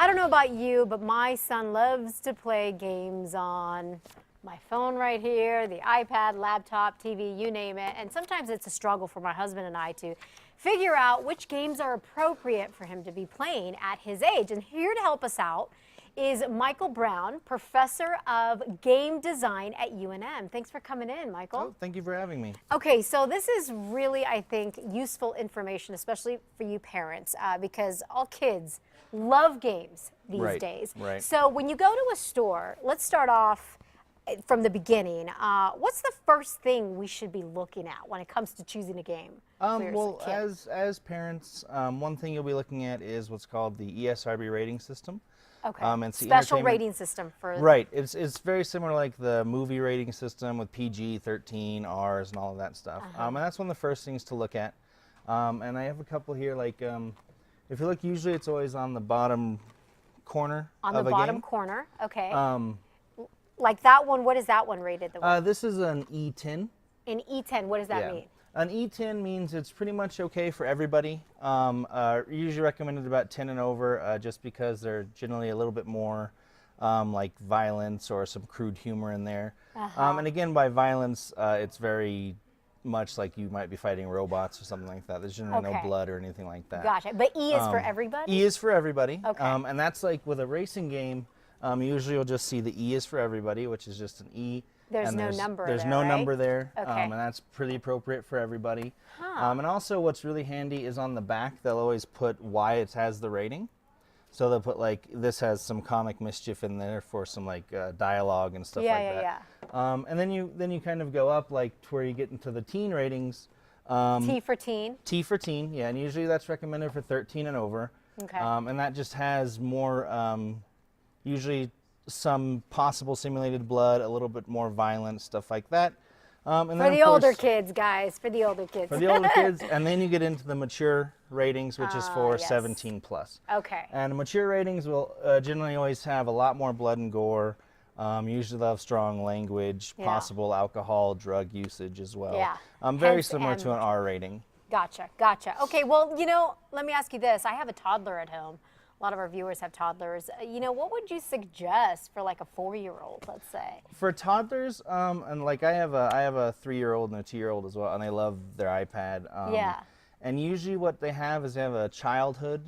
don't know about you, but my son loves to play games on my phone right here, the iPad, laptop, TV, you name it. And sometimes it's a struggle for my husband and I to figure out which games are appropriate for him to be playing at his age. And here to help us out is Michael Brown, professor of game design at UNM. Thanks for coming in, Michael. Oh, thank you for having me. Okay, so this is really, I think, useful information, especially for you parents, because all kids love games these days. Right. So when you go to a store, let's start off from the beginning. What's the first thing we should be looking at when it comes to choosing a game? Well, as parents, one thing you'll be looking at is what's called the ESRB rating system. Okay. It's the Special rating system for. Right. It's very similar like the movie rating system with PG, 13, Rs, and all of that stuff. And that's one of the first things to look at. And I have a couple here. Like, if you look, usually it's always on the bottom corner. On of the a bottom game. corner. Okay. Like that one. What is that one rated? This is an E10. An E10. What does that mean? An E10 means it's pretty much okay for everybody. Usually recommended about 10 and over, just because they're generally a little bit more like violence or some crude humor in there. And again, by violence, it's very much like you might be fighting robots or something like that. There's generally no blood or anything like that. Gotcha. But E is for everybody? E is for everybody. Okay. And that's like with a racing game, usually you'll just see the E is for everybody, which is just an E. There's no number There's there, no right? number there, Okay. and that's pretty appropriate for everybody. And also what's really handy is on the back, they'll always put why it has the rating. So they'll put like, this has some comic mischief in there for some like dialogue and stuff like that. And then you kind of go up like to where you get into the teen ratings. T for teen? T for teen, yeah, and usually that's recommended for 13 and over. Okay. And that just has more, usually some possible simulated blood, a little bit more violence, stuff like that. And For then, the of older course, kids, guys. For the older kids. For the older kids, and then you get into the mature ratings, which is for yes. 17 plus. Okay. And mature ratings will generally always have a lot more blood and gore. Usually they'll have strong language, possible alcohol, drug usage as well. Yeah. Very similar to an R rating. Gotcha, gotcha. Okay, well, you know, let me ask you this. I have a toddler at home. A lot of our viewers have toddlers. You know, what would you suggest for like a 4-year-old, let's say? For toddlers, and like I have a 3-year-old and a 2-year-old as well, and they love their iPad. Yeah. And usually what they have is they have a childhood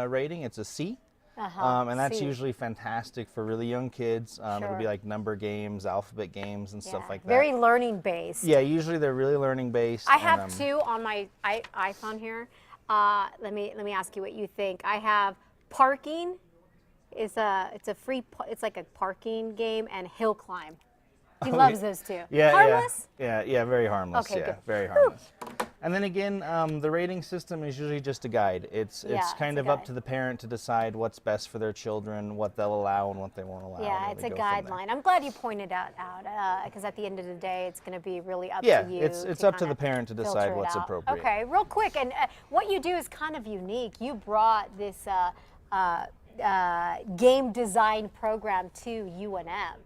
rating. It's a C. And that's C. usually fantastic for really young kids. It'll be like number games, alphabet games, and stuff like that. Very learning based. Yeah, usually they're really learning based. I have two on my iPhone here. Let me ask you what you think. I have parking. It's like a parking game, and hill climb. He loves those two. Yeah, harmless? Yeah, very harmless. Okay, yeah, good. Very harmless. And then again, the rating system is usually just a guide. It's kind of up to the parent to decide what's best for their children, what they'll allow and what they won't allow. Yeah, it's a guideline. I'm glad you pointed out because at the end of the day, it's going to be really up to you. Yeah, it's up to the parent to decide what's appropriate. Okay, real quick, and what you do is kind of unique. You brought this game design program to UNM.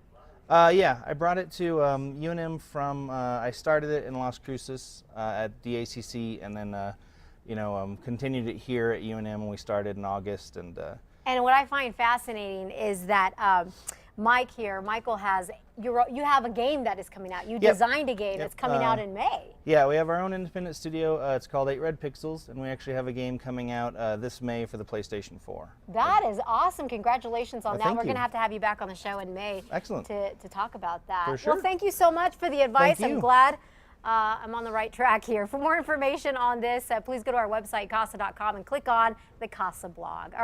Yeah, I brought it to UNM from, I started it in Las Cruces at DACC, and then, continued it here at UNM when we started in August. And what I find fascinating is that Michael has, you have a game that is coming out. You designed a game that's coming out in May. Yeah, we have our own independent studio. It's called 8 Red Pixels, and we actually have a game coming out this May for the PlayStation 4. That is awesome. Congratulations on that. Thank We're you. going to have you back on the show in May. Excellent. To talk about that. For sure. Well, thank you so much for the advice. Thank you. I'm glad I'm on the right track here. For more information on this, please go to our website, CASA.com, and click on the CASA blog.